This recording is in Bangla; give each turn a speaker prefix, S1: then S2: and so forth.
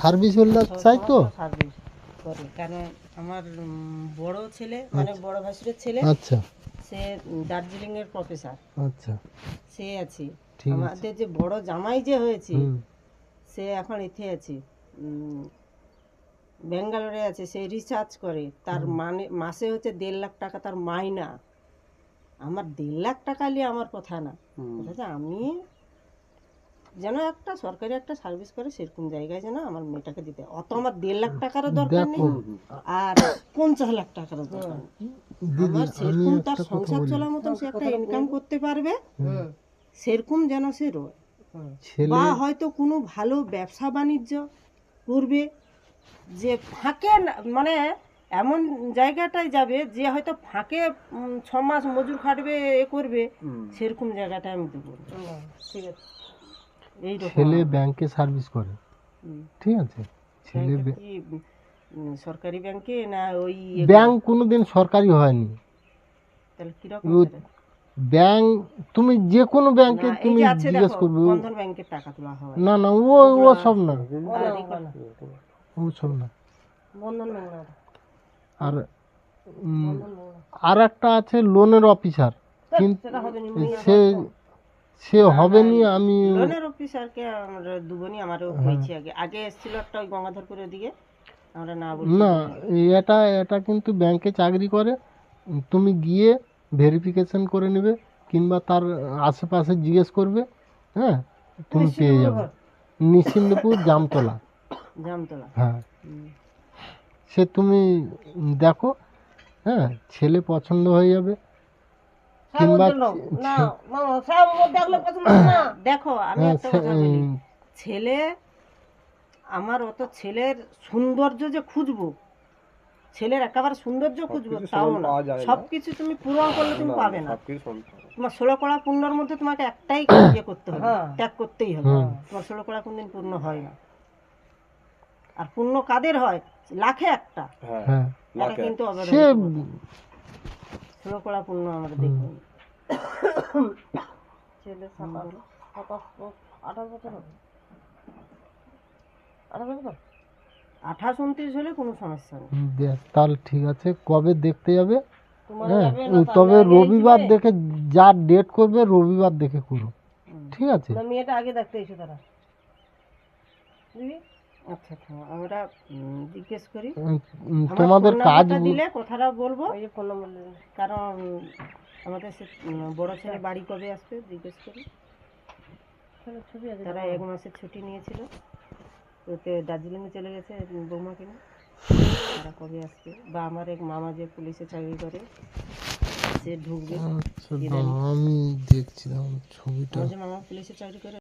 S1: সার্ভিস হোল্ডার চাই তো
S2: সার্ভিস করে, কারণ আমার বড় ছেলে মানে বড় ভাসুরের ছেলে,
S1: আচ্ছা
S2: সে দার্জিলিং এর প্রফেসর,
S1: আচ্ছা
S2: সে আছে।
S1: ঠিক আছে
S2: আমাদের যে বড় জামাই যে হয়েছে,
S1: হুম
S2: সে এখন এতে আছে, ব্যাঙ্গালোরে আছে, সে রিসার্চ করে, তার মানে মাসে হচ্ছে 1.5 লাখ টাকা তার মাইনা। আমার 1.5 লাখ টাকা নিয়ে আমার কথা না, কথা হচ্ছে আমি যেন একটা সরকারি একটা সার্ভিস করে সেরকম জায়গায় যেন আমার মেয়েটাকে দিতে, অত আমার 1.5 লাখ টাকারও দরকার নেই আর 50 লাখ টাকারও দরকার নেই।
S1: দিদি
S2: আমার
S1: আমি
S2: সেরকম তার
S1: একটা কথা
S2: সংসার
S1: বলি
S2: চলার মতন সে একটা ইনকাম করতে পারবে, সেরকম যেন সে রয়।
S1: ছেলে
S2: বা হয়তো কোনো ভালো ব্যবসা বাণিজ্য করবে, যে ফাঁকে মানে এমন জায়গাটায় যাবে যে হয়তো ফাঁকে 6 মাস মজুর খাটবে, এ করবে, সেরকম জায়গাটায় আমি দেবো। ঠিক আছে, এইরকম
S1: ছেলে ব্যাংকে সার্ভিস করে ঠিক আছে ছেলে
S2: কি সরকারি ব্যাংকে না ওই
S1: ব্যাংক কোনোদিন সরকারি হয়নি
S2: তাহলে কিরকম সেটা?
S1: ব্যাংক তুমি যে কোনো ব্যাংকে
S2: না, এই
S1: তুমি
S2: যে আছে
S1: জিজ্ঞেস
S2: দেখো,
S1: করবে
S2: বন্ধন ব্যাংকের টাকা তোলা হয়
S1: না না ও ও সব না ও সব না
S2: বন্ধন ব্যাংক না,
S1: আর আর একটা আছে লোনের অফিসার, কিন্তু
S2: সেটা হবে না,
S1: সে সে হবে নি আমি
S2: লোনের অফিসারকে আমরা দুবনি, আমারও হয়েছে আগে আগে এসেছিল একটা ওই গঙ্গাধরপুরের দিকে, আমরা না বলছি
S1: না এটা এটা কিন্তু ব্যাংকে চাকরি করে, তুমি গিয়ে ভেরিফিকেশন করে নেবে কিংবা তার আশেপাশে জিজ্ঞেস করবে, হ্যাঁ তুমি পেয়ে যাবে। নিশ্চিন্দপুর জামতলা,
S2: জামতলা।
S1: হ্যাঁ সে তুমি দেখো, হ্যাঁ ছেলে পছন্দ হয়ে যাবে কিংবা
S2: দেখো আমি
S1: হ্যাঁ
S2: একটা কথা বলি, ছেলে আমার অত ছেলের সৌন্দর্য যে খুঁজবো, ছেলের একেবারে সৌন্দর্য খুঁজবো তাও না, সবকিছু তুমি পূরণ করলে তুমি পাবে না। তোমার 16 কড়া পূর্ণর মধ্যে তোমাকে একটাই ইয়ে করতে হবে, ত্যাগ করতেই হবে। তোমার 16 কড়া কোনদিন পূর্ণ হয় না। আর পূর্ণ কাদের হয়? লাখে একটা, এটা কিন্তু অবশ্যই 16 কড়া পূর্ণ আমরা দেখব। ছেলে 28 বছর হবে, 28 29 হলে কোনো সমস্যা নেই।
S1: তাহলে ঠিক আছে, কবে দেখতে যাবে? হ্যাঁ তবে রবিবার দেখে, যা ডেট করবে রবিবার দেখে করো, ঠিক আছে?
S2: মেয়েটা আগে দেখতে এসে তারা, আচ্ছা আচ্ছা আমরা জিজ্ঞেস করি,
S1: তোমাদের কাজ
S2: দিলে কথাটা বলবো, এই যে ফোন নম্বর, কারণ আমাদের বড় ছেলে বাড়ি কবে আসবে জিজ্ঞেস করি। তারা 1 মাসের ছুটি নিয়েছিল, ওতে দার্জিলিংয়ে চলে গেছে বৌমাকে নিয়ে, তারা কবে আসবে, বা আমার এক মামা যে পুলিশে চাকরি করে সে ঢুকবে।
S1: আমি দেখছিলাম ছবিটা,
S2: মামা পুলিশে চাকরি করে।